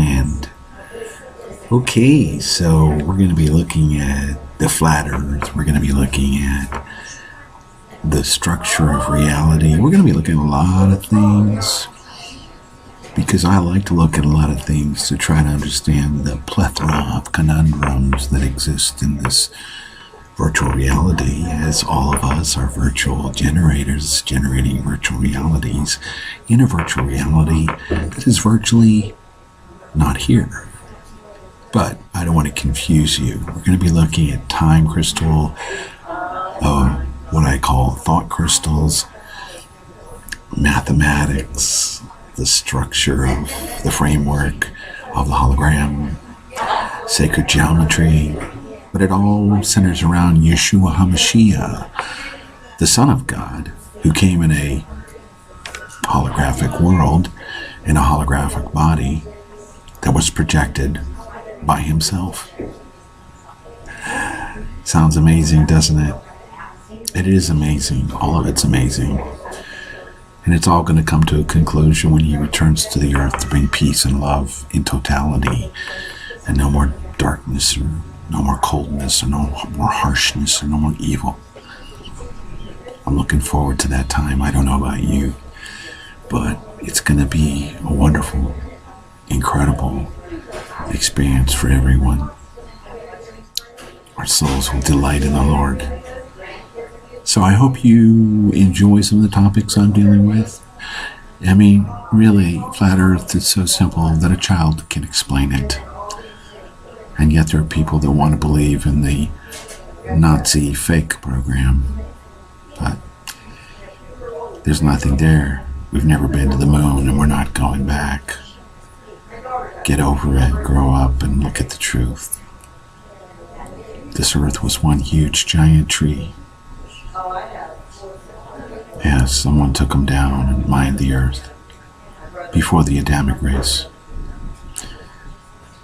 understand. Okay, so we're going to be looking at the flat earth. We're going to be looking at the structure of reality. We're going to be looking at a lot of things, because I like to look at a lot of things to try to understand the plethora of conundrums that exist in this virtual reality, as all of us are virtual generators generating virtual realities in a virtual reality that is virtually not here. But I don't want to confuse you. We're going to be looking at time crystal, what I call thought crystals, mathematics, the structure of the framework of the hologram, sacred geometry, but it all centers around Yeshua HaMashiach, the Son of God, who came in a holographic world, in a holographic body that was projected by himself. Sounds amazing, doesn't it? It is amazing. All of it's amazing. And it's all going to come to a conclusion when he returns to the earth to bring peace and love in totality, and no more darkness, or no more coldness, or no more harshness, or no more evil. I'm looking forward to that time. I don't know about you, but it's going to be a wonderful, incredible experience for everyone. Our souls will delight in the Lord. So I hope you enjoy some of the topics I'm dealing with. I mean, really, Flat Earth is so simple that a child can explain it. And yet there are people that want to believe in the Nazi fake program. But there's nothing there. We've never been to the moon, and we're not going back. Get over it, grow up, and look at the truth. This earth was one huge giant tree. Yes, someone took them down and mined the earth before the Adamic race.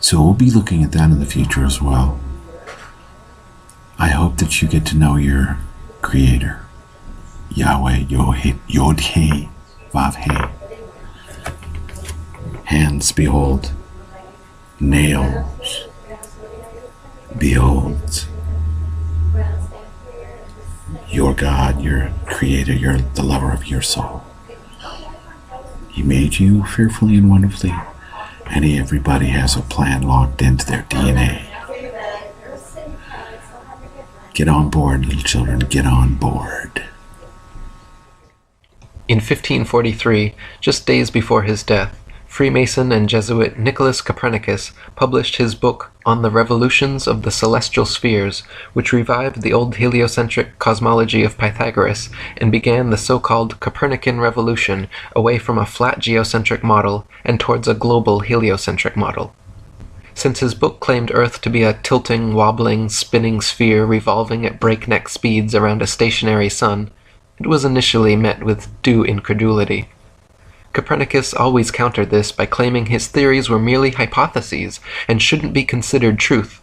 So we'll be looking at that in the future as well. I hope that you get to know your Creator, Yahweh, Yod-He, Vav-He. Hands, behold. Nails, behold. Your God, your Creator, you're the lover of your soul. He made you fearfully and wonderfully, and everybody has a plan locked into their DNA. Get on board, little children, get on board. In 1543, just days before his death, Freemason and Jesuit Nicholas Copernicus published his book On the Revolutions of the Celestial Spheres, which revived the old heliocentric cosmology of Pythagoras and began the so-called Copernican revolution away from a flat geocentric model and towards a global heliocentric model. Since his book claimed Earth to be a tilting, wobbling, spinning sphere revolving at breakneck speeds around a stationary sun, it was initially met with due incredulity. Copernicus always countered this by claiming his theories were merely hypotheses and shouldn't be considered truth.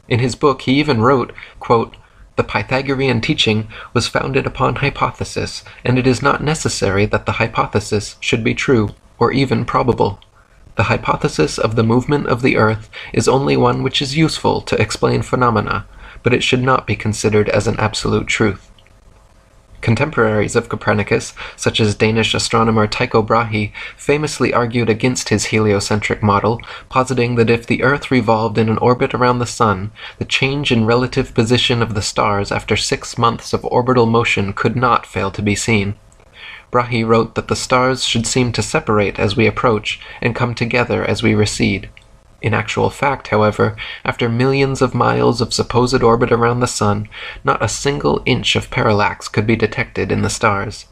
In his book, he even wrote, quote, "The Pythagorean teaching was founded upon hypothesis, and it is not necessary that the hypothesis should be true, or even probable. The hypothesis of the movement of the earth is only one which is useful to explain phenomena, but it should not be considered as an absolute truth." Contemporaries of Copernicus, such as Danish astronomer Tycho Brahe, famously argued against his heliocentric model, positing that if the Earth revolved in an orbit around the Sun, the change in relative position of the stars after 6 months of orbital motion could not fail to be seen. Brahe wrote that the stars should seem to separate as we approach and come together as we recede. In actual fact, however, after millions of miles of supposed orbit around the Sun, not a single inch of parallax could be detected in the stars.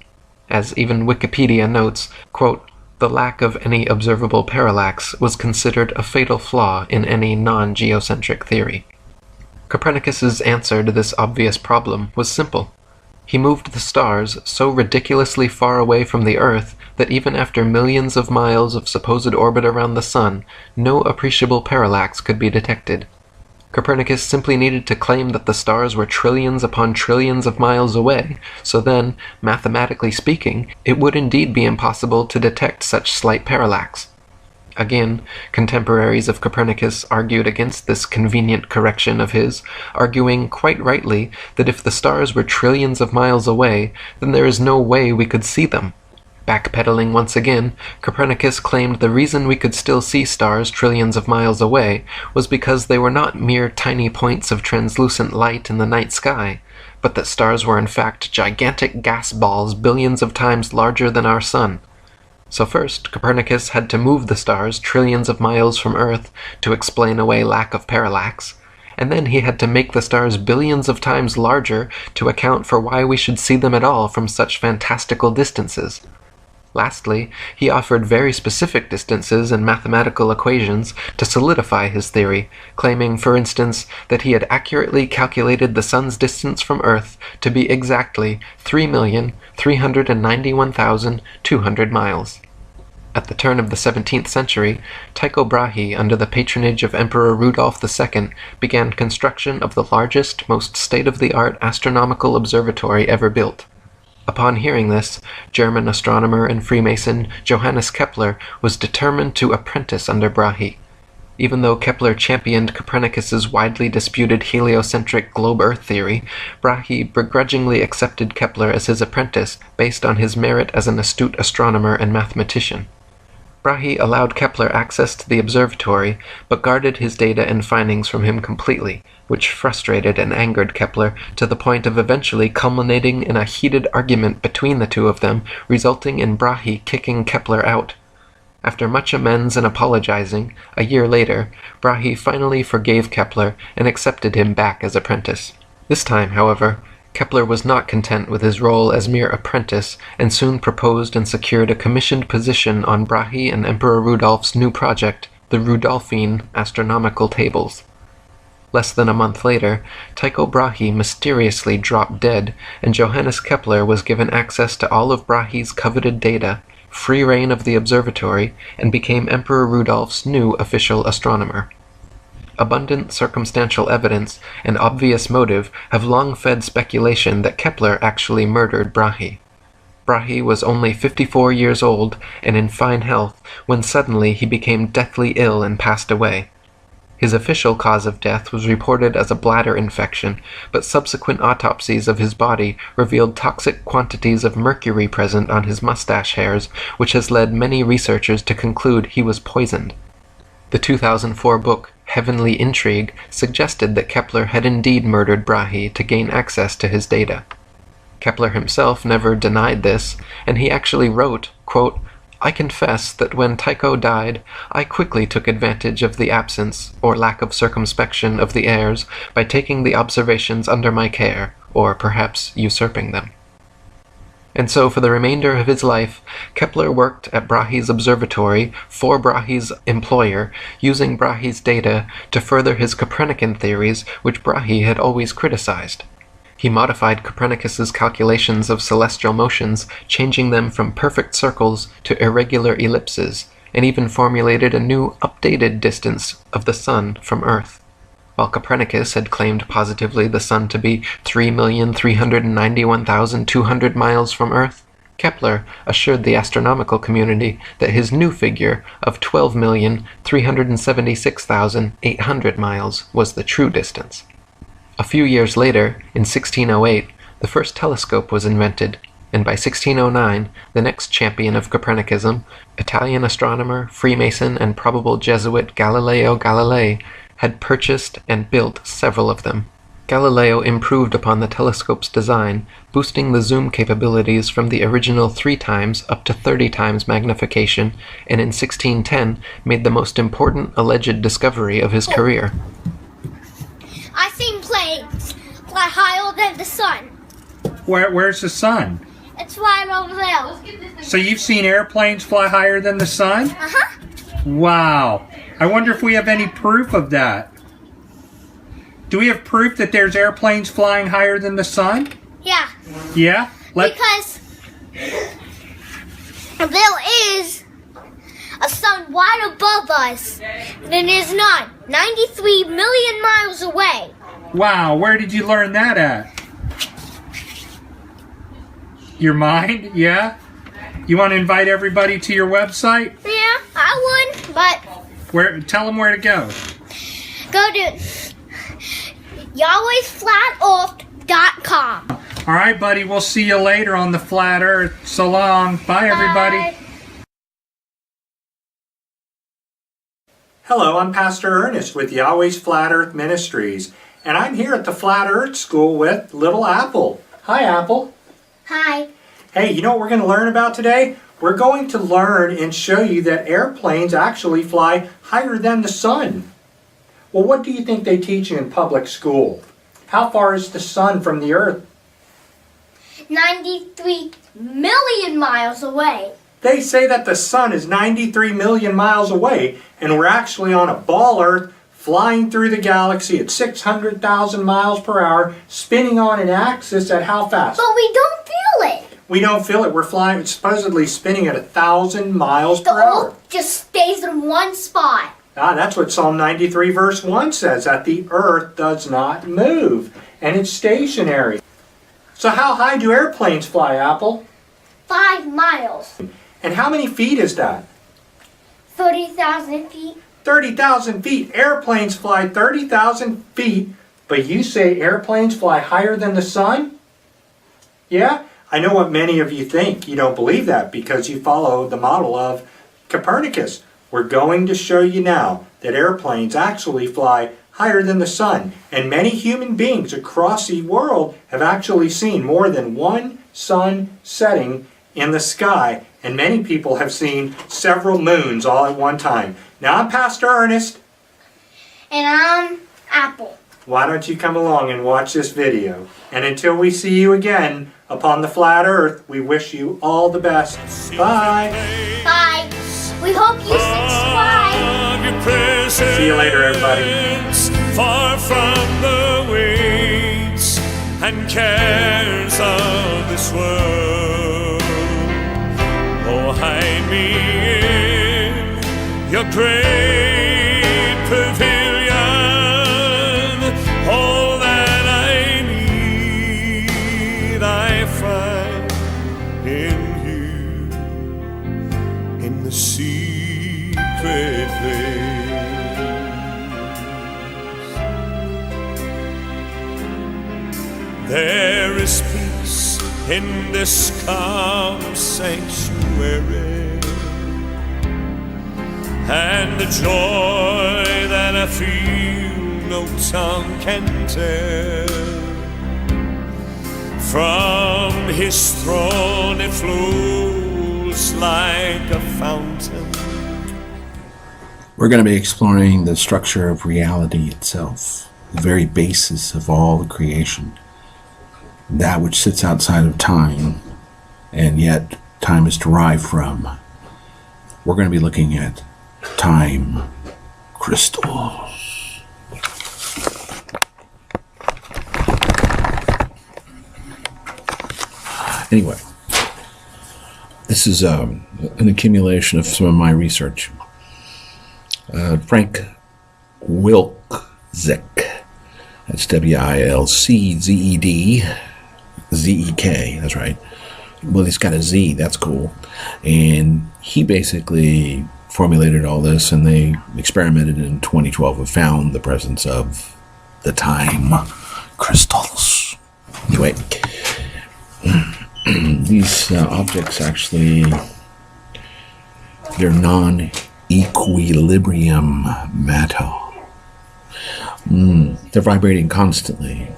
As even Wikipedia notes, quote, "The lack of any observable parallax was considered a fatal flaw in any non-geocentric theory." Copernicus's answer to this obvious problem was simple. He moved the stars so ridiculously far away from the Earth that even after millions of miles of supposed orbit around the Sun, no appreciable parallax could be detected. Copernicus simply needed to claim that the stars were trillions upon trillions of miles away, so then, mathematically speaking, it would indeed be impossible to detect such slight parallax. Again, contemporaries of Copernicus argued against this convenient correction of his, arguing quite rightly that if the stars were trillions of miles away, then there is no way we could see them. Backpedaling once again, Copernicus claimed the reason we could still see stars trillions of miles away was because they were not mere tiny points of translucent light in the night sky, but that stars were in fact gigantic gas balls billions of times larger than our sun. So first, Copernicus had to move the stars trillions of miles from Earth to explain away lack of parallax, and then he had to make the stars billions of times larger to account for why we should see them at all from such fantastical distances. Lastly, he offered very specific distances and mathematical equations to solidify his theory, claiming, for instance, that he had accurately calculated the sun's distance from Earth to be exactly 3,391,200 miles. At the turn of the 17th century, Tycho Brahe, under the patronage of Emperor Rudolf II, began construction of the largest, most state-of-the-art astronomical observatory ever built. Upon hearing this, German astronomer and Freemason Johannes Kepler was determined to apprentice under Brahe. Even though Kepler championed Copernicus's widely disputed heliocentric globe-Earth theory, Brahe begrudgingly accepted Kepler as his apprentice based on his merit as an astute astronomer and mathematician. Brahe allowed Kepler access to the observatory, but guarded his data and findings from him completely, which frustrated and angered Kepler to the point of eventually culminating in a heated argument between the two of them, resulting in Brahe kicking Kepler out. After much amends and apologizing, a year later, Brahe finally forgave Kepler and accepted him back as apprentice. This time, however, Kepler was not content with his role as mere apprentice and soon proposed and secured a commissioned position on Brahe and Emperor Rudolph's new project, the Rudolphine Astronomical Tables. Less than a month later, Tycho Brahe mysteriously dropped dead, and Johannes Kepler was given access to all of Brahe's coveted data, free rein of the observatory, and became Emperor Rudolph's new official astronomer. Abundant circumstantial evidence and obvious motive have long fed speculation that Kepler actually murdered Brahe. Brahe was only 54 years old and in fine health when suddenly he became deathly ill and passed away. His official cause of death was reported as a bladder infection, but subsequent autopsies of his body revealed toxic quantities of mercury present on his mustache hairs, which has led many researchers to conclude he was poisoned. The 2004 book Heavenly Intrigue suggested that Kepler had indeed murdered Brahe to gain access to his data. Kepler himself never denied this, and he actually wrote, quote, "I confess that when Tycho died, I quickly took advantage of the absence or lack of circumspection of the heirs by taking the observations under my care, or perhaps usurping them." And so for the remainder of his life, Kepler worked at Brahe's observatory for Brahe's employer, using Brahe's data to further his Copernican theories, which Brahe had always criticized. He modified Copernicus's calculations of celestial motions, changing them from perfect circles to irregular ellipses, and even formulated a new, updated distance of the Sun from Earth. While Copernicus had claimed positively the Sun to be 3,391,200 miles from Earth, Kepler assured the astronomical community that his new figure of 12,376,800 miles was the true distance. A few years later, in 1608, the first telescope was invented, and by 1609, the next champion of Copernicism, Italian astronomer, Freemason, and probable Jesuit Galileo Galilei, had purchased and built several of them. Galileo improved upon the telescope's design, boosting the zoom capabilities from the original 3 times up to 30 times magnification, and in 1610 made the most important alleged discovery of his career. I've seen planes fly higher than the sun. Where's the sun? It's right over there. So you've seen airplanes fly higher than the sun? Uh-huh. Wow. I wonder if we have any proof of that. Do we have proof that there's airplanes flying higher than the sun? Yeah. Yeah? Because there is a sun right above us, and it is not 93 million miles away. Wow, where did you learn that at? Your mind? Yeah? You want to invite everybody to your website? Yeah, I would. but Tell them where to go. go to Yahweh'sFlatEarth.com. All right, buddy. We'll see you later on the Flat Earth. So long. Bye, everybody. Bye. Hello, I'm Pastor Ernest with Yahweh's Flat Earth Ministries, and I'm here at the Flat Earth School with Little Apple. Hi, Apple. Hi. Hey, you know what we're going to learn about today? We're going to learn and show you that airplanes actually fly higher than the sun. Well, what do you think they teach you in public school? How far is the sun from the earth? 93 million miles away. They say that the sun is 93 million miles away, and we're actually on a ball Earth flying through the galaxy at 600,000 miles per hour, spinning on an axis at how fast? But we don't feel it. We don't feel it. We're flying, supposedly spinning at 1,000 miles The per hour. Earth just stays in one spot. That's what Psalm 93 verse 1 says, that the earth does not move, and it's stationary. So how high do airplanes fly, Apple? 5 miles. And how many feet is that? 30,000 feet. 30,000 feet. Airplanes fly 30,000 feet, but you say airplanes fly higher than the sun? Yeah? I know what many of you think. You don't believe that because you follow the model of Copernicus. We're going to show you now that airplanes actually fly higher than the sun, and many human beings across the world have actually seen more than one sun setting in the sky, and many people have seen several moons all at one time. Now I'm Pastor Ernest. And I'm Apple. Why don't you come along and watch this video? And until we see you again upon the flat earth, we wish you all the best. Bye. Bye. We hope you subscribe. See you later, everybody. Far from the weights and cares of this world. Oh, hide me in your great pavilion. All that I need I find in you, in the secret place. There is peace in this calm sanctuary, and the joy that I feel no tongue can tell. From his throne it flows like a fountain. We're going to be exploring the structure of reality itself, the very basis of all the creation, that which sits outside of time, and yet time is derived from. We're going to be looking at time crystals. Anyway, this is an accumulation of some of my research. Frank Wilczek, that's Wilczzedek, that's right. Well, he's got a Z, that's cool. And he basically formulated all this, and they experimented in 2012 and found the presence of the time crystals. Anyway, these objects actually, they're non-equilibrium matter. They're vibrating constantly,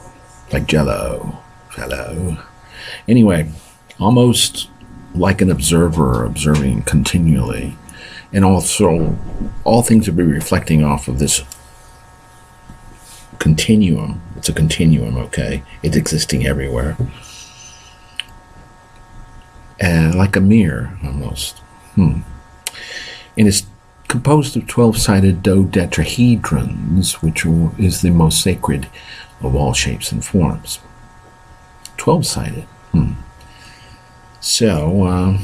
like jello. Anyway, almost like an observer observing continually, and also all things will be reflecting off of this continuum. It's a continuum, okay? It's existing everywhere. Like a mirror, almost. And it's composed of 12-sided dodecahedrons, which is the most sacred of all shapes and forms. 12-sided. So,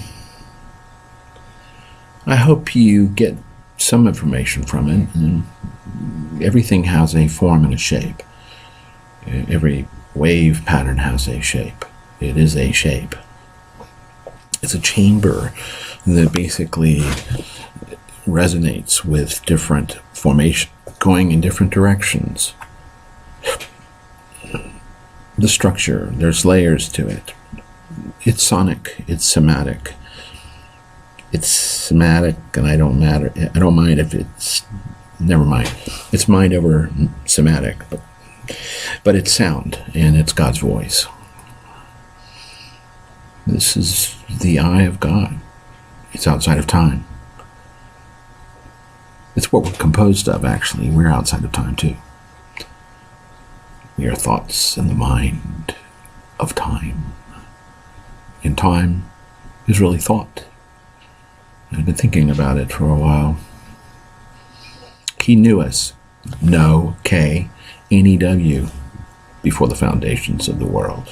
I hope you get some information from it. And everything has a form and a shape. Every wave pattern has a shape. It is a shape. It's a chamber that basically resonates with different formation going in different directions. The structure, there's layers to it. It's sonic, it's somatic. It's somatic, and I don't mind if it's, never mind. It's mind over somatic, but it's sound, and it's God's voice. This is the eye of God. It's outside of time. It's what we're composed of, actually. We're outside of time, too. We are thoughts in the mind of time. And time is really thought. I've been thinking about it for a while. He knew us. No, K, N-E-W, before the foundations of the world.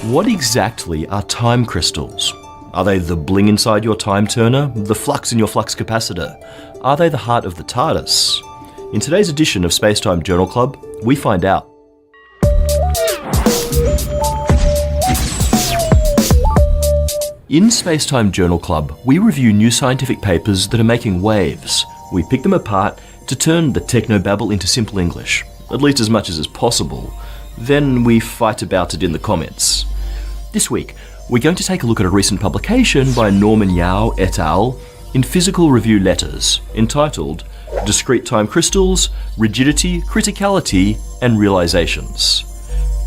What exactly are time crystals? Are they the bling inside your time turner? The flux in your flux capacitor? Are they the heart of the TARDIS? In today's edition of Spacetime Journal Club, we find out. In Spacetime Journal Club, we review new scientific papers that are making waves. We pick them apart to turn the technobabble into simple English, at least as much as is possible. Then we fight about it in the comments. This week, we're going to take a look at a recent publication by Norman Yao et al. In Physical Review Letters, entitled Discrete Time Crystals, Rigidity, Criticality, and Realizations.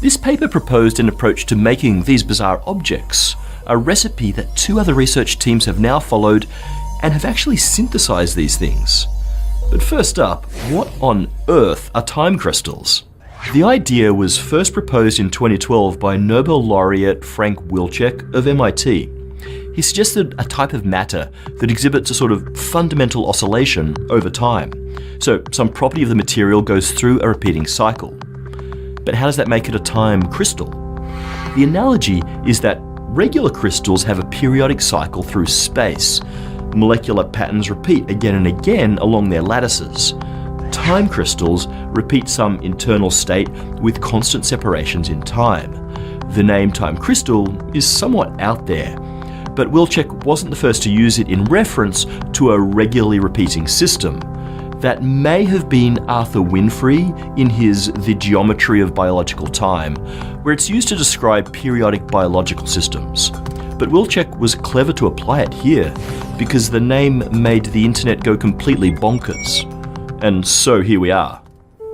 This paper proposed an approach to making these bizarre objects, a recipe that two other research teams have now followed and have actually synthesized these things. But first up, what on earth are time crystals? The idea was first proposed in 2012 by Nobel laureate Frank Wilczek of MIT. He suggested a type of matter that exhibits a sort of fundamental oscillation over time. So some property of the material goes through a repeating cycle. But how does that make it a time crystal? The analogy is that regular crystals have a periodic cycle through space. Molecular patterns repeat again and again along their lattices. Time crystals repeat some internal state with constant separations in time. The name time crystal is somewhat out there, but Wilczek wasn't the first to use it in reference to a regularly repeating system. That may have been Arthur Winfrey in his The Geometry of Biological Time, where it's used to describe periodic biological systems. But Wilczek was clever to apply it here, because the name made the internet go completely bonkers. And so here we are.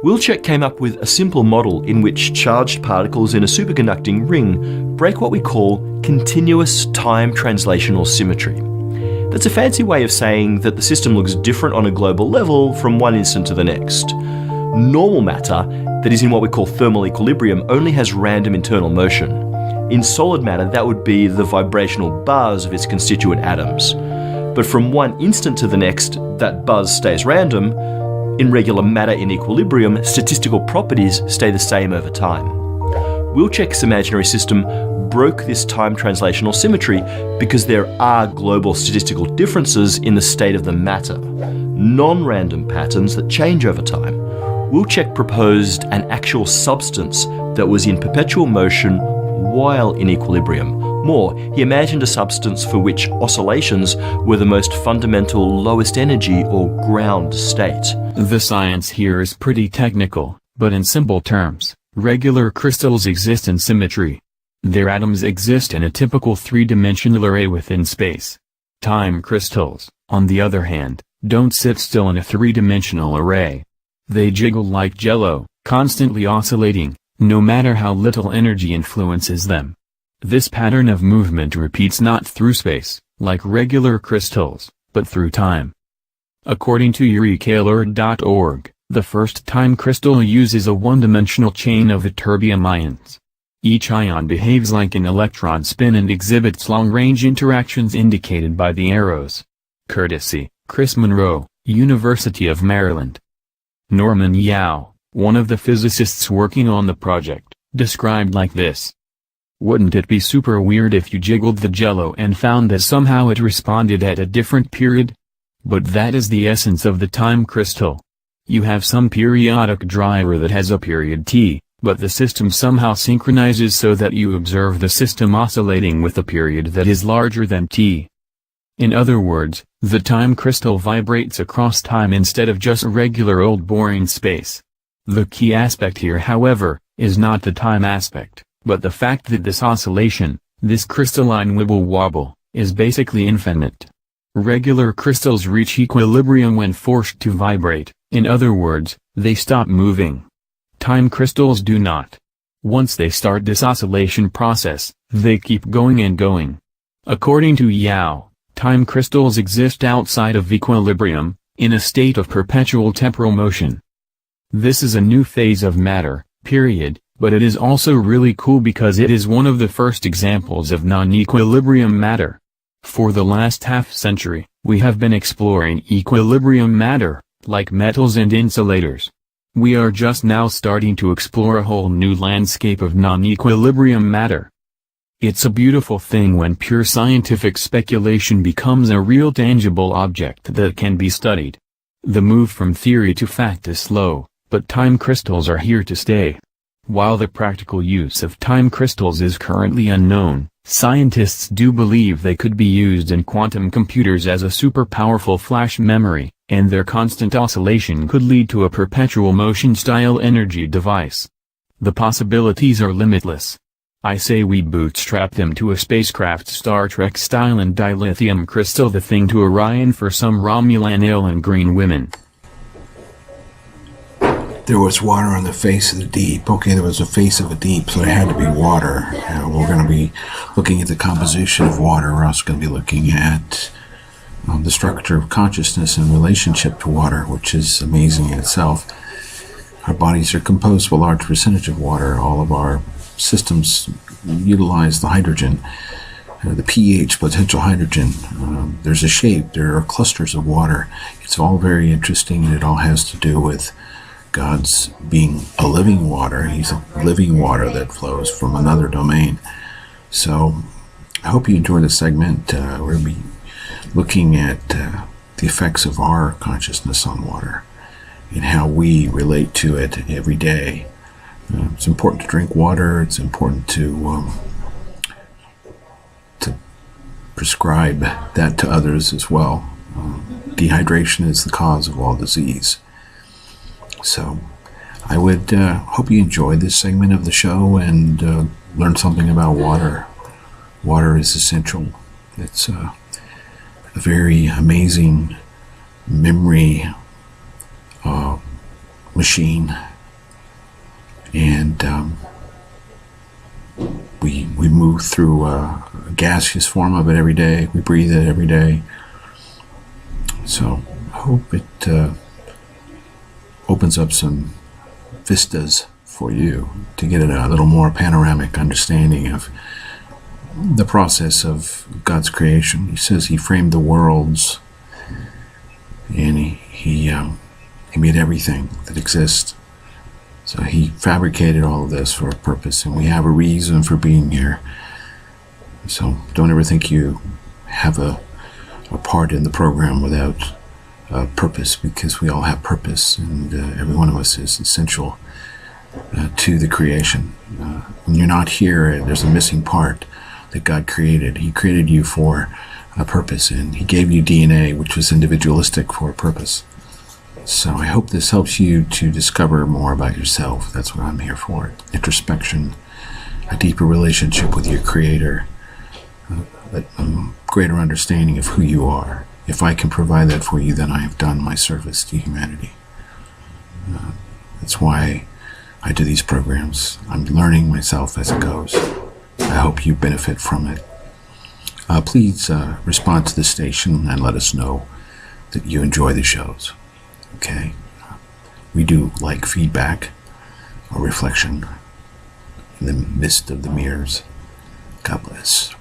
Wilczek came up with a simple model in which charged particles in a superconducting ring break what we call continuous time translational symmetry. That's a fancy way of saying that the system looks different on a global level from one instant to the next. Normal matter, that is in what we call thermal equilibrium, only has random internal motion. In solid matter, that would be the vibrational buzz of its constituent atoms. But from one instant to the next, that buzz stays random. In regular matter in equilibrium, statistical properties stay the same over time. Wilczek's imaginary system broke this time translational symmetry because there are global statistical differences in the state of the matter, non-random patterns that change over time. Wilczek proposed an actual substance that was in perpetual motion while in equilibrium. More, he imagined a substance for which oscillations were the most fundamental lowest energy or ground state. The science here is pretty technical, but in simple terms, regular crystals exist in symmetry. Their atoms exist in a typical three-dimensional array within space. Time crystals, on the other hand, don't sit still in a three-dimensional array. They jiggle like jello, constantly oscillating, no matter how little energy influences them. This pattern of movement repeats not through space, like regular crystals, but through time. According to EureKaler.org, the first time crystal uses a one-dimensional chain of ytterbium ions. Each ion behaves like an electron spin and exhibits long-range interactions indicated by the arrows. Courtesy, Chris Monroe, University of Maryland. Norman Yao, one of the physicists working on the project, described like this. Wouldn't it be super weird if you jiggled the jello and found that somehow it responded at a different period? But that is the essence of the time crystal. You have some periodic driver that has a period t, but the system somehow synchronizes so that you observe the system oscillating with a period that is larger than t. In other words, the time crystal vibrates across time instead of just regular old boring space. The key aspect here, however, is not the time aspect, but the fact that this oscillation, this crystalline wibble-wobble, is basically infinite. Regular crystals reach equilibrium when forced to vibrate, in other words, they stop moving. Time crystals do not. Once they start this oscillation process, they keep going and going. According to Yao, time crystals exist outside of equilibrium, in a state of perpetual temporal motion. This is a new phase of matter, period, but it is also really cool because it is one of the first examples of non-equilibrium matter. For the last half-century, we have been exploring equilibrium matter, like metals and insulators. We are just now starting to explore a whole new landscape of non-equilibrium matter. It's a beautiful thing when pure scientific speculation becomes a real tangible object that can be studied. The move from theory to fact is slow, but time crystals are here to stay. While the practical use of time crystals is currently unknown, scientists do believe they could be used in quantum computers as a super powerful flash memory, and their constant oscillation could lead to a perpetual motion-style energy device. The possibilities are limitless. I say we bootstrap them to a spacecraft Star Trek style and dilithium crystal the thing to Orion for some Romulan ale and green women. There was water on the face of the deep. Okay, there was a face of a deep, so there had to be water. We're going to be looking at the composition of water. We're also going to be looking at the structure of consciousness in relationship to water, which is amazing in itself. Our bodies are composed of a large percentage of water. All of our systems utilize the hydrogen, the pH, potential hydrogen. There's a shape. There are clusters of water. It's all very interesting, and it all has to do with God's being a living water. He's a living water that flows from another domain. So I hope you enjoy this segment. We're going to be looking at the effects of our consciousness on water and how we relate to it every day. It's important to drink water. It's important to prescribe that to others as well. Dehydration is the cause of all disease. So I would hope you enjoy this segment of the show and learn something about water. Water is essential. It's a very amazing memory machine. And we move through a gaseous form of it every day. We breathe it every day. So I hope it opens up some vistas for you to get a little more panoramic understanding of the process of God's creation. He says he framed the worlds, and he made everything that exists. So he fabricated all of this for a purpose, and we have a reason for being here. So don't ever think you have a part in the program without purpose, because we all have purpose, and every one of us is essential to the creation. When you're not here, there's a missing part that God created. He created you for a purpose, and he gave you DNA, which was individualistic for a purpose. So I hope this helps you to discover more about yourself. That's what I'm here for. Introspection, a deeper relationship with your Creator, a greater understanding of who you are. If I can provide that for you, then I have done my service to humanity. That's why I do these programs. I'm learning myself as it goes. I hope you benefit from it. Please respond to the station and let us know that you enjoy the shows. Okay? We do like feedback or reflection in the midst of the mirrors. God bless.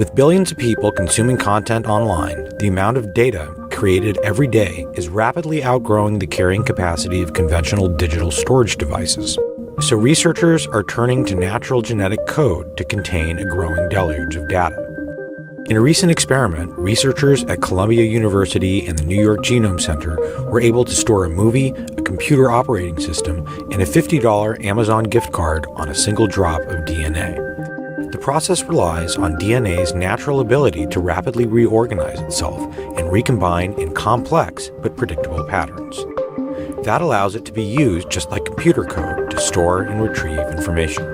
With billions of people consuming content online, the amount of data created every day is rapidly outgrowing the carrying capacity of conventional digital storage devices. So researchers are turning to natural genetic code to contain a growing deluge of data. In a recent experiment, researchers at Columbia University and the New York Genome Center were able to store a movie, a computer operating system, and a $50 Amazon gift card on a single drop of DNA. The process relies on DNA's natural ability to rapidly reorganize itself and recombine in complex but predictable patterns. That allows it to be used just like computer code to store and retrieve information.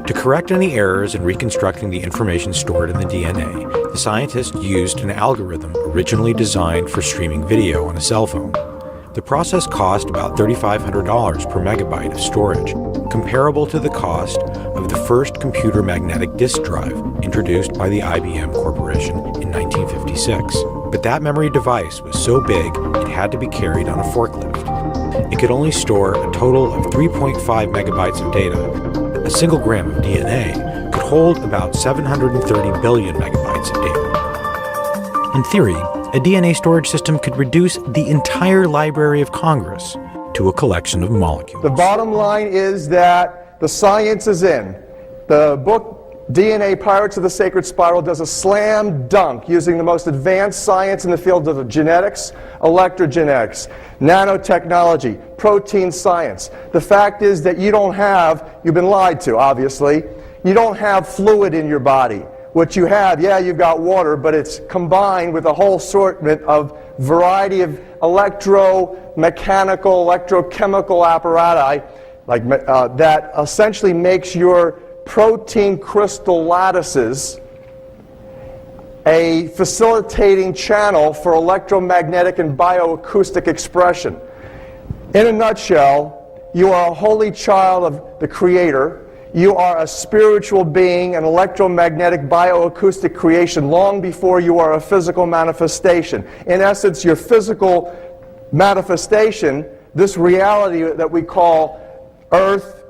To correct any errors in reconstructing the information stored in the DNA, the scientists used an algorithm originally designed for streaming video on a cell phone. The process cost about $3,500 per megabyte of storage, comparable to the cost of the first computer magnetic disk drive introduced by the IBM Corporation in 1956. But that memory device was so big it had to be carried on a forklift. It could only store a total of 3.5 megabytes of data. A single gram of DNA could hold about 730 billion megabytes of data. In theory, a DNA storage system could reduce the entire Library of Congress to a collection of molecules. The bottom line is that the science is in. The book DNA Pirates of the Sacred Spiral does a slam dunk using the most advanced science in the field of genetics, electrogenetics, nanotechnology, protein science. The fact is that you've been lied to, obviously, you don't have fluid in your body. What you have, you've got water, but it's combined with a whole assortment of variety of electromechanical, electrochemical apparatus that essentially makes your protein crystal lattices a facilitating channel for electromagnetic and bioacoustic expression. In a nutshell, you are a holy child of the Creator. You are a spiritual being, an electromagnetic bioacoustic creation long before you are a physical manifestation. In essence, your physical manifestation, this reality that we call earth,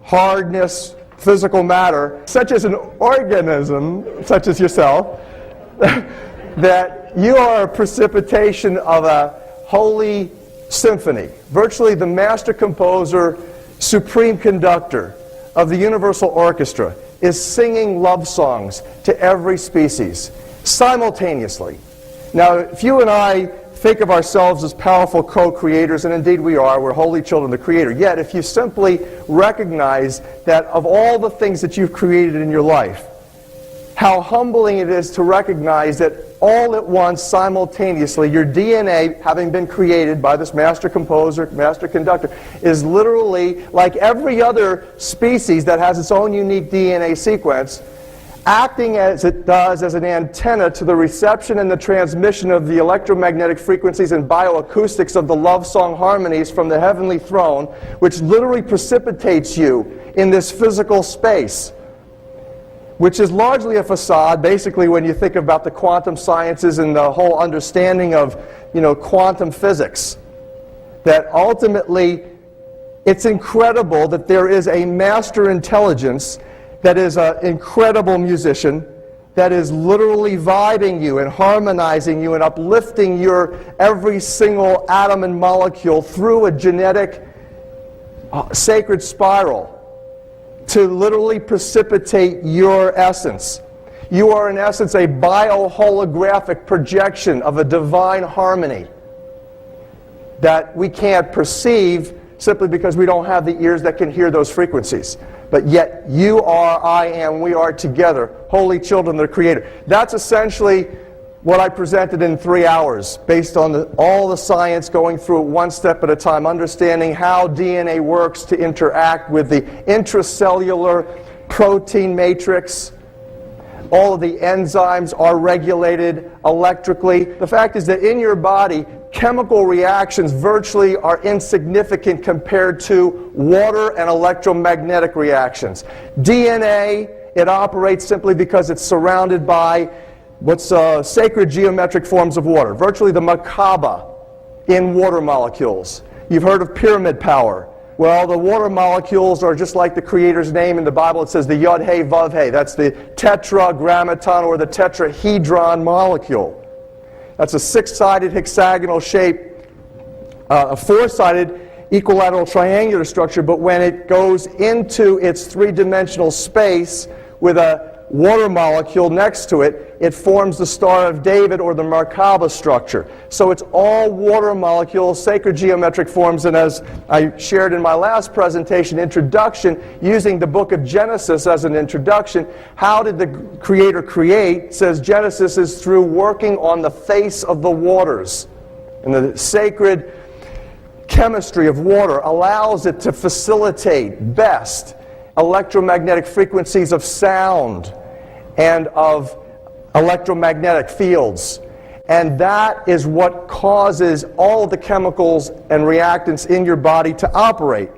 hardness, physical matter, such as an organism, such as yourself, that you are a precipitation of a holy symphony, virtually the master composer, supreme conductor of the universal orchestra, is singing love songs to every species simultaneously. Now, if you and I think of ourselves as powerful co-creators, and indeed we are, we're holy children of the Creator, yet if you simply recognize that of all the things that you've created in your life, how humbling it is to recognize that all at once, simultaneously, your DNA, having been created by this master composer, master conductor, is literally, like every other species that has its own unique DNA sequence, acting as it does as an antenna to the reception and the transmission of the electromagnetic frequencies and bioacoustics of the love song harmonies from the heavenly throne, which literally precipitates you in this physical space, which is largely a facade, basically, when you think about the quantum sciences and the whole understanding of, quantum physics. That ultimately, it's incredible that there is a master intelligence that is an incredible musician, that is literally vibing you and harmonizing you and uplifting your every single atom and molecule through a genetic sacred spiral to literally precipitate your essence. You are, in essence, a bioholographic projection of a divine harmony that we can't perceive simply because we don't have the ears that can hear those frequencies. But yet you are, I am, we are together, holy children of the Creator. That's essentially what I presented in 3 hours, based on all the science, going through it one step at a time, understanding how DNA works to interact with the intracellular protein matrix. All of the enzymes are regulated electrically. The fact is that in your body, chemical reactions virtually are insignificant compared to water and electromagnetic reactions. DNA, it operates simply because it's surrounded by what's sacred geometric forms of water, virtually the Merkaba in water molecules. You've heard of pyramid power. Well, the water molecules are just like the Creator's name in the Bible. It says the Yod He Vav He. That's the tetragrammaton or the tetrahedron molecule. That's a six-sided hexagonal shape, a four-sided equilateral triangular structure, but when it goes into its three-dimensional space with a water molecule next to it, it forms the Star of David or the Merkaba structure. So it's all water molecules, sacred geometric forms, and as I shared in my last presentation, introduction, using the book of Genesis as an introduction, how did the Creator create? It says Genesis is through working on the face of the waters. And the sacred chemistry of water allows it to facilitate best electromagnetic frequencies of sound and of electromagnetic fields. And that is what causes all of the chemicals and reactants in your body to operate.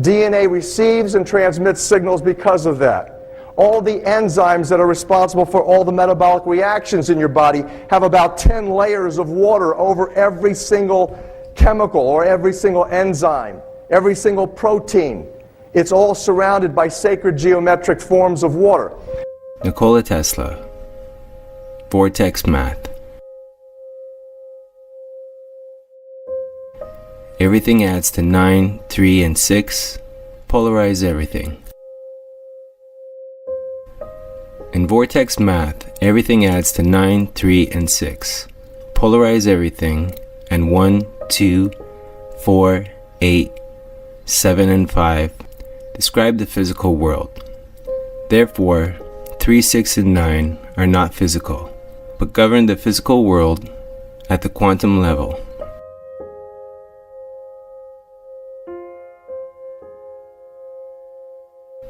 DNA receives and transmits signals because of that. All the enzymes that are responsible for all the metabolic reactions in your body have about 10 layers of water over every single chemical or every single enzyme, every single protein. It's all surrounded by sacred geometric forms of water. Nikola Tesla, Vortex Math. Everything adds to 9, 3, and 6. Polarize everything. In Vortex Math, everything adds to 9, 3, and 6. Polarize everything, and 1, 2, 4, 8, 7, and 5 describe the physical world. Therefore, 3, 6, and 9 are not physical, but govern the physical world at the quantum level.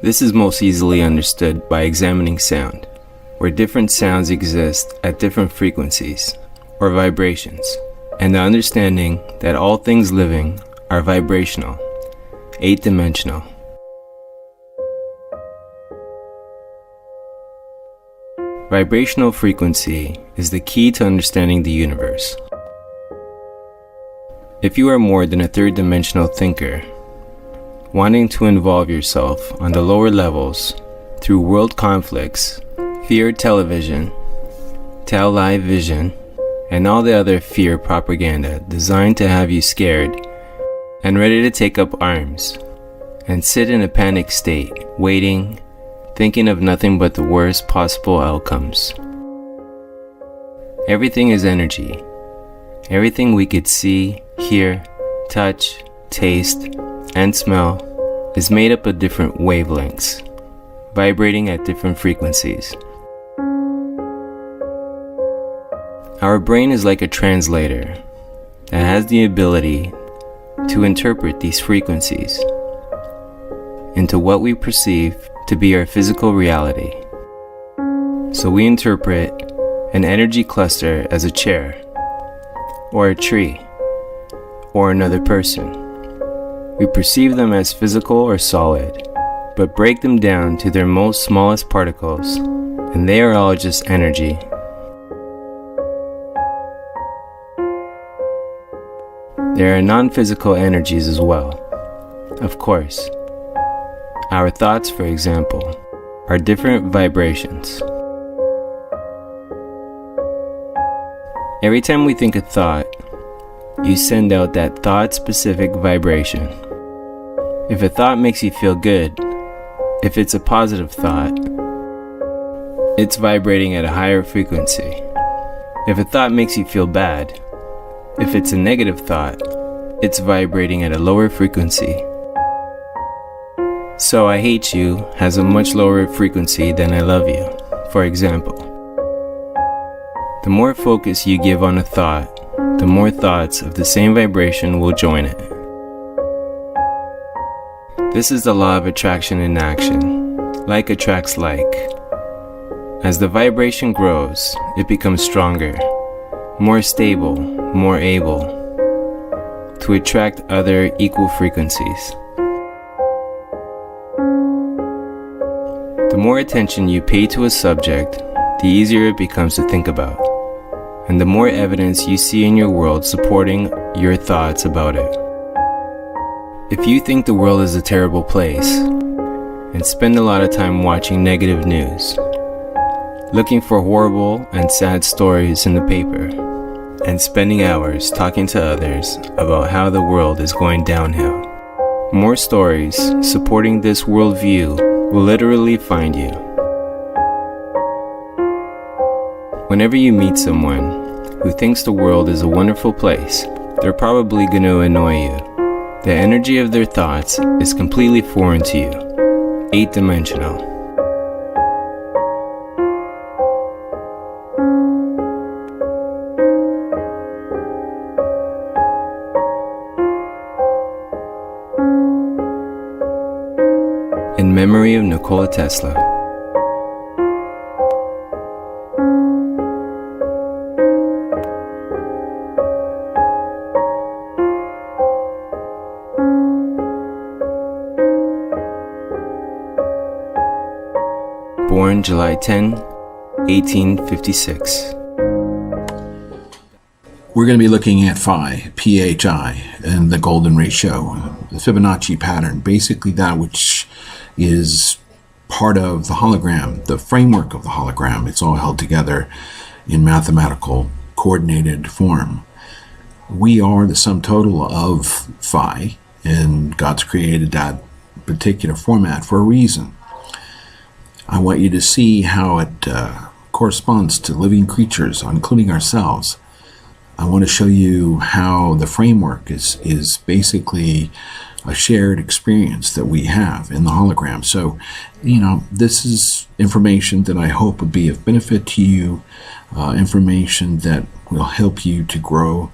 This is most easily understood by examining sound, where different sounds exist at different frequencies, or vibrations, and the understanding that all things living are vibrational, 8-dimensional. Vibrational frequency is the key to understanding the universe. If you are more than a third-dimensional thinker, wanting to involve yourself on the lower levels through world conflicts, fear television, tell live vision, and all the other fear propaganda designed to have you scared and ready to take up arms and sit in a panic state, waiting, thinking of nothing but the worst possible outcomes. Everything is energy. Everything we could see, hear, touch, taste, and smell is made up of different wavelengths, vibrating at different frequencies. Our brain is like a translator that has the ability to interpret these frequencies into what we perceive to be our physical reality. So we interpret an energy cluster as a chair, or a tree, or another person. We perceive them as physical or solid, but break them down to their most smallest particles, and they are all just energy. There are non-physical energies as well. Of course, our thoughts, for example, are different vibrations. Every time we think a thought, you send out that thought-specific vibration. If a thought makes you feel good, if it's a positive thought, it's vibrating at a higher frequency. If a thought makes you feel bad, if it's a negative thought, it's vibrating at a lower frequency. So I hate you has a much lower frequency than I love you, for example. The more focus you give on a thought, the more thoughts of the same vibration will join it. This is the law of attraction in action. Like attracts like. As the vibration grows, it becomes stronger, more stable, more able to attract other equal frequencies. The more attention you pay to a subject, the easier it becomes to think about, and the more evidence you see in your world supporting your thoughts about it. If you think the world is a terrible place and spend a lot of time watching negative news, looking for horrible and sad stories in the paper, and spending hours talking to others about how the world is going downhill, more stories supporting this worldview will literally find you. Whenever you meet someone who thinks the world is a wonderful place, they're probably going to annoy you. The energy of their thoughts is completely foreign to you, 8-dimensional. In memory of Nikola Tesla. Born July 10, 1856. We're going to be looking at phi, PHI, and the golden ratio, the Fibonacci pattern, basically that which is part of the hologram, the framework of the hologram. It's all held together in mathematical coordinated form. We are the sum total of phi, and God's created that particular format for a reason. I want you to see how it corresponds to living creatures, including ourselves. I want to show you how the framework is basically a shared experience that we have in the hologram. So, this is information that I hope would be of benefit to you, information that will help you to grow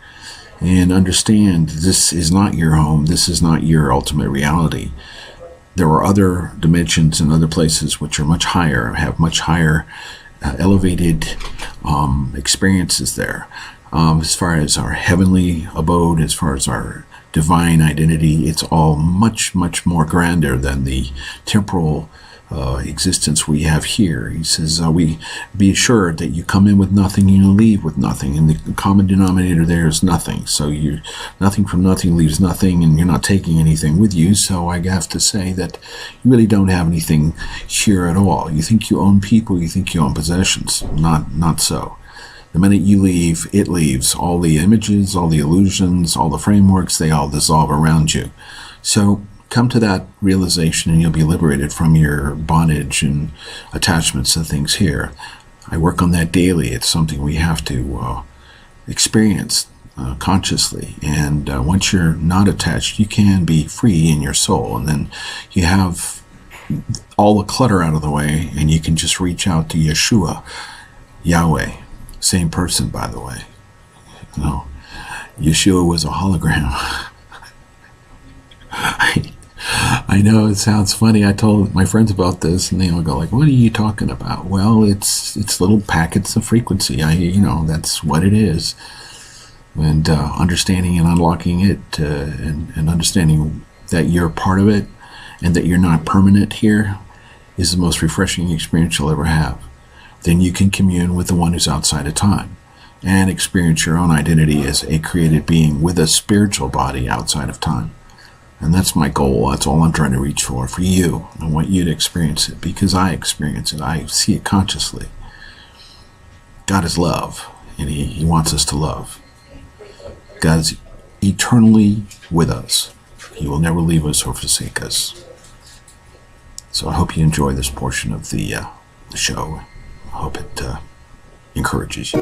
and understand this is not your home, this is not your ultimate reality. There are other dimensions and other places which are much higher, have much higher elevated experiences there. As far as our heavenly abode, as far as our divine identity, it's all much, much more grander than the temporal existence we have here. He says, we be assured that you come in with nothing and you leave with nothing, and the common denominator there is nothing. So nothing from nothing leaves nothing, and you're not taking anything with you. So I have to say that you really don't have anything here at all. You think you own people, you think you own possessions. Not so. The minute you leave, it leaves. All the images, all the illusions, all the frameworks, they all dissolve around you. So come to that realization and you'll be liberated from your bondage and attachments to things here. I work on that daily. It's something we have to experience consciously. And once you're not attached, you can be free in your soul. And then you have all the clutter out of the way and you can just reach out to Yeshua, Yahweh. Same person, by the way. No, Yeshua was a hologram. I know it sounds funny. I told my friends about this, and they all go like, "What are you talking about?" Well, it's little packets of frequency. That's what it is. And understanding and unlocking it, and understanding that you're part of it, and that you're not permanent here, is the most refreshing experience you'll ever have. Then you can commune with the one who's outside of time and experience your own identity as a created being with a spiritual body outside of time. And that's my goal. That's all I'm trying to reach for you. I want you to experience it because I experience it. I see it consciously. God is love, and He wants us to love. God is eternally with us. He will never leave us or forsake us. So I hope you enjoy this portion of the show. I hope it encourages you.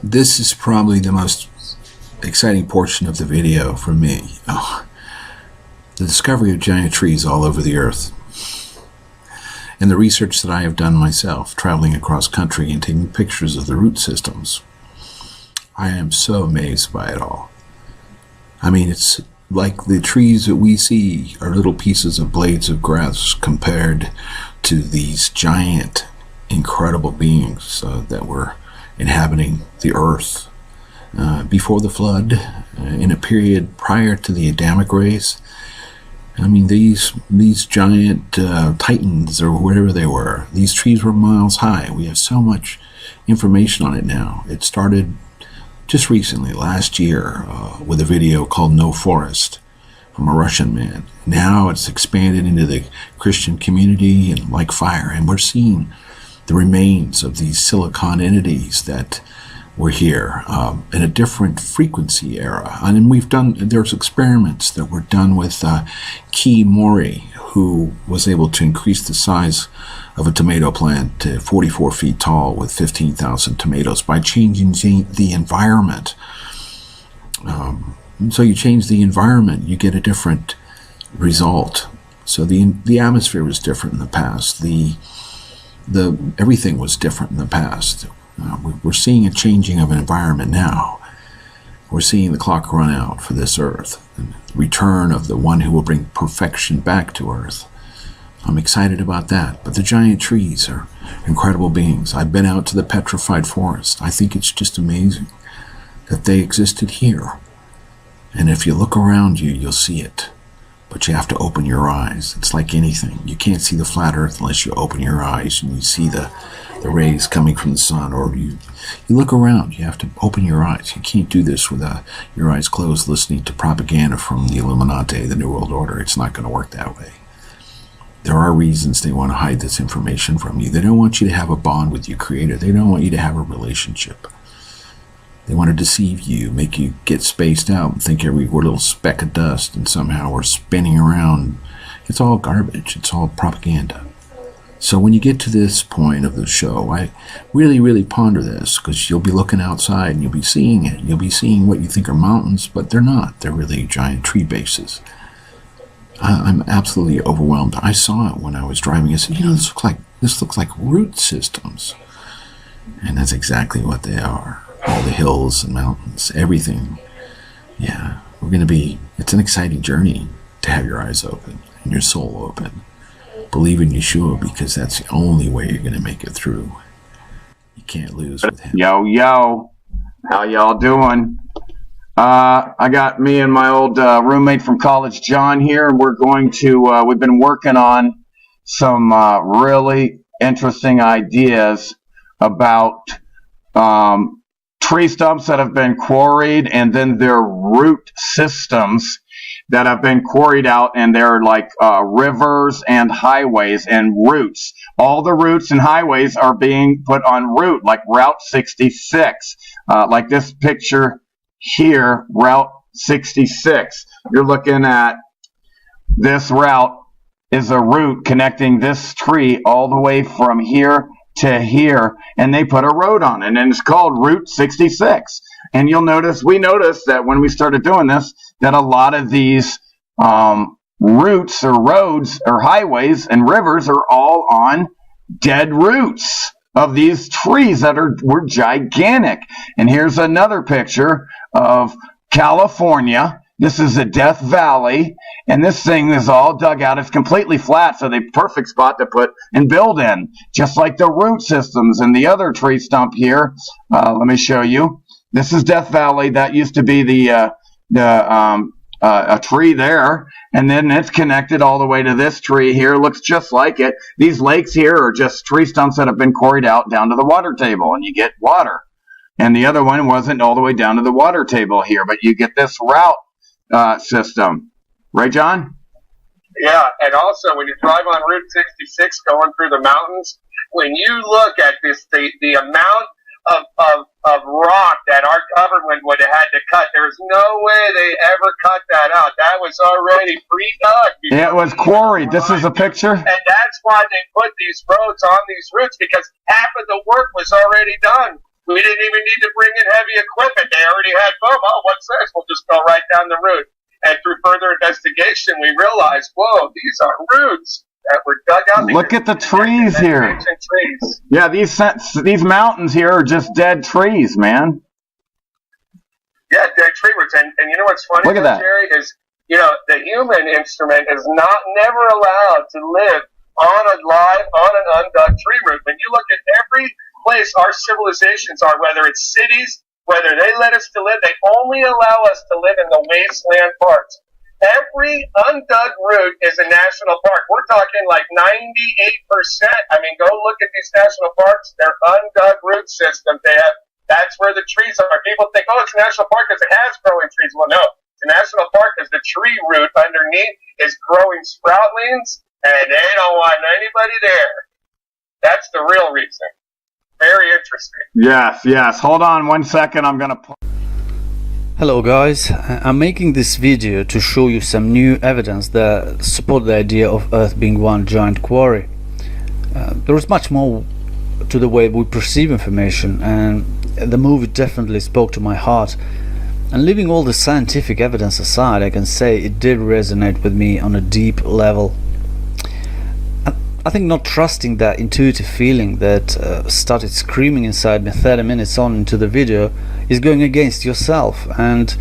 This is probably the most exciting portion of the video for me. Oh, the discovery of giant trees all over the earth. And the research that I have done myself, traveling across country and taking pictures of the root systems. I am so amazed by it all. I mean, it's like the trees that we see are little pieces of blades of grass compared to these giant, incredible beings that were inhabiting the earth before the flood, in a period prior to the Adamic race. I mean, these giant titans, or whatever they were, these trees were miles high. We have so much information on it now. It started just recently, last year, with a video called No Forest from a Russian man. Now it's expanded into the Christian community and like fire, and we're seeing the remains of these silicon entities that were here in a different frequency era. And there's experiments that were done with Key Mori, who was able to increase the size of a tomato plant to 44 feet tall with 15,000 tomatoes by changing the environment. So you change the environment, you get a different result. So the atmosphere was different in the past. Everything was different in the past. We're seeing a changing of an environment now. We're seeing the clock run out for this earth, and the return of the one who will bring perfection back to earth. I'm excited about that. But the giant trees are incredible beings. I've been out to the petrified forest. I think it's just amazing that they existed here. And if you look around you, you'll see it. But you have to open your eyes. It's like anything. You can't see the flat earth unless you open your eyes and you see the rays coming from the sun, or you look around. You have to open your eyes. You can't do this with your eyes closed, listening to propaganda from the Illuminati, the New World Order. It's not going to work that way. There are reasons they want to hide this information from you. They don't want you to have a bond with your creator. They don't want you to have a relationship. They want to deceive you, make you get spaced out and think we're a little speck of dust and somehow we're spinning around. It's all garbage. It's all propaganda. So when you get to this point of the show, I really, really ponder this, because you'll be looking outside and you'll be seeing it. You'll be seeing what you think are mountains, but they're not. They're really giant tree bases. I'm absolutely overwhelmed. I saw it when I was driving. I said, this looks like root systems. And that's exactly what they are. All the hills and mountains, everything. Yeah, it's an exciting journey to have your eyes open and your soul open. Believe in Yeshua, because that's the only way you're going to make it through. You can't lose with him. Yo, how y'all doing? I got me and my old roommate from college, John, here, and we've been working on some really interesting ideas about tree stumps that have been quarried, and then their root systems that have been quarried out, and they're like rivers and highways and routes. All the routes and highways are being put on route, like Route 66, like this picture here, Route 66. You're looking at this route is a route connecting this tree all the way from here to here, and they put a road on it, and it's called Route 66. And we noticed that when we started doing this, that a lot of these routes or roads or highways and rivers are all on dead roots of these trees that were gigantic. And here's another picture of California, This is a Death Valley, and this thing is all dug out. It's completely flat, so the perfect spot to put and build in, just like the root systems and the other tree stump here. Let me show you. This is Death Valley. That used to be a tree there, and then it's connected all the way to this tree here. Looks just like it. These lakes here are just tree stumps that have been quarried out down to the water table, and you get water. And the other one wasn't all the way down to the water table here, but you get this route system. Right, John? Yeah, and also when you drive on Route 66 going through the mountains, when you look at this, the amount of rock that our government would have had to cut, there's no way they ever cut that out. That was already pre-dug. Yeah, it was quarried. This is a picture. And that's why they put these roads on these routes, because half of the work was already done. We didn't even need to bring in heavy equipment. They already had boom. Oh, what's this? We'll just go right down the route. And through further investigation, we realized, whoa, these are roots that were dug out. Look at the trees here. Trees. Yeah, these mountains here are just dead trees, man. Yeah, dead tree roots. And you know what's funny, Look at that. Jerry, is, you know, the human instrument is never allowed to live on an undug tree root. When you look at every place our civilizations are, whether it's cities, whether they let us to live, they only allow us to live in the wasteland parts. Every undug root is a national park. We're talking like 98%. I mean, go look at these national parks. They're undug root systems. That's where the trees are. People think, oh, it's a national park because it has growing trees. Well, no. It's a national park because the tree root underneath is growing sproutlings, and they don't want anybody there. That's the real reason. Very interesting. Yes. Hold on 1 second. I'm going to... Hello guys, I'm making this video to show you some new evidence that support the idea of Earth being one giant quarry. There is much more to the way we perceive information, and the movie definitely spoke to my heart. And leaving all the scientific evidence aside, I can say it did resonate with me on a deep level. I think not trusting that intuitive feeling that started screaming inside me 30 minutes on into the video is going against yourself, and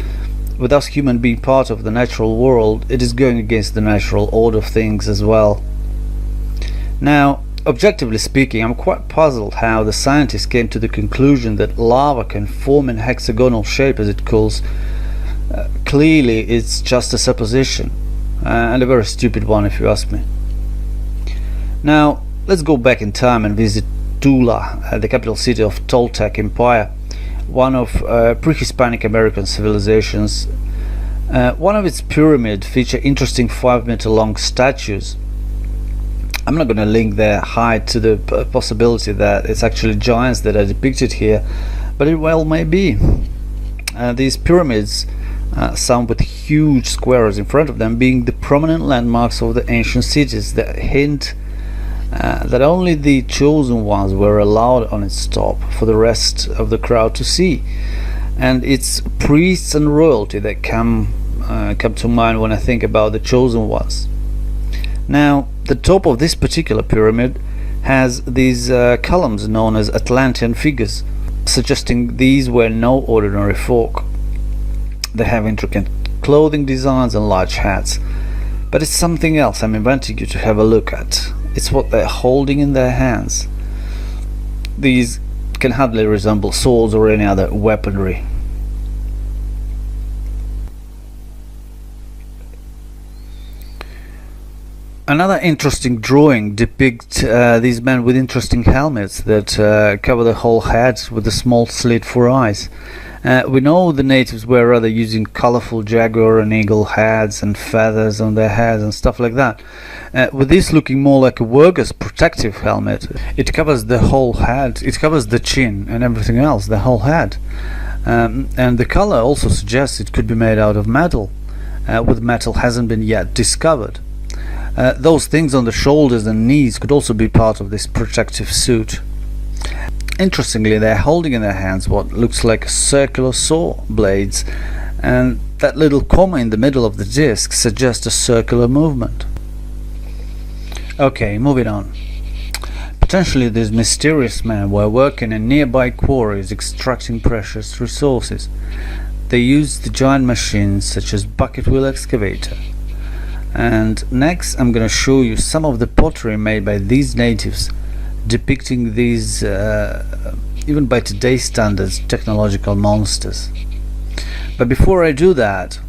with us human being part of the natural world, it is going against the natural order of things as well. Now, objectively speaking, I'm quite puzzled how the scientists came to the conclusion that lava can form in hexagonal shape, as it calls. Clearly it's just a supposition, and a very stupid one if you ask me. Now, let's go back in time and visit Tula, the capital city of Toltec Empire, one of pre-Hispanic American civilizations. One of its pyramids feature interesting 5-meter long statues. I'm not going to link their height to the possibility that it's actually giants that are depicted here, but it well may be. These pyramids, some with huge squares in front of them, being the prominent landmarks of the ancient cities that hint that only the chosen ones were allowed on its top for the rest of the crowd to see, and it's priests and royalty that come to mind when I think about the chosen ones. Now, the top of this particular pyramid has these columns known as Atlantean figures, suggesting these were no ordinary folk. They have intricate clothing designs and large hats, but it's something else I'm inviting you to have a look at. It's what they're holding in their hands. These can hardly resemble swords or any other weaponry. Another interesting drawing depicts these men with interesting helmets that cover the whole head with a small slit for eyes. We know the natives were rather using colorful jaguar and eagle hats and feathers on their heads and stuff like that. With this looking more like a worker's protective helmet, it covers the whole head, it covers the chin and everything else, the whole head. And the color also suggests it could be made out of metal, with metal hasn't been yet discovered. Those things on the shoulders and knees could also be part of this protective suit. Interestingly, they're holding in their hands what looks like circular saw blades, and that little comma in the middle of the disc suggests a circular movement. Okay, moving on. Potentially these mysterious men were working in nearby quarries extracting precious resources. they used the giant machines such as bucket wheel excavator. And next I'm gonna show you some of the pottery made by these natives, depicting these even by today's standards technological monsters. But before I do that,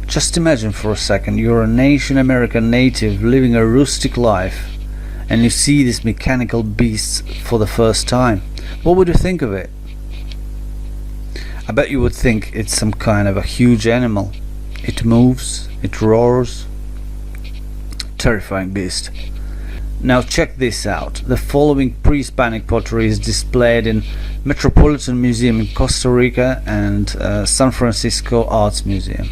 just imagine for a second you're a Asian American native living a rustic life and you see these mechanical beasts for the first time. What would you think of it? I bet you would think it's some kind of a huge animal. It moves, it roars. Terrifying beast. Now check this out. The following pre-Hispanic pottery is displayed in Metropolitan Museum in Costa Rica and San Francisco Arts Museum.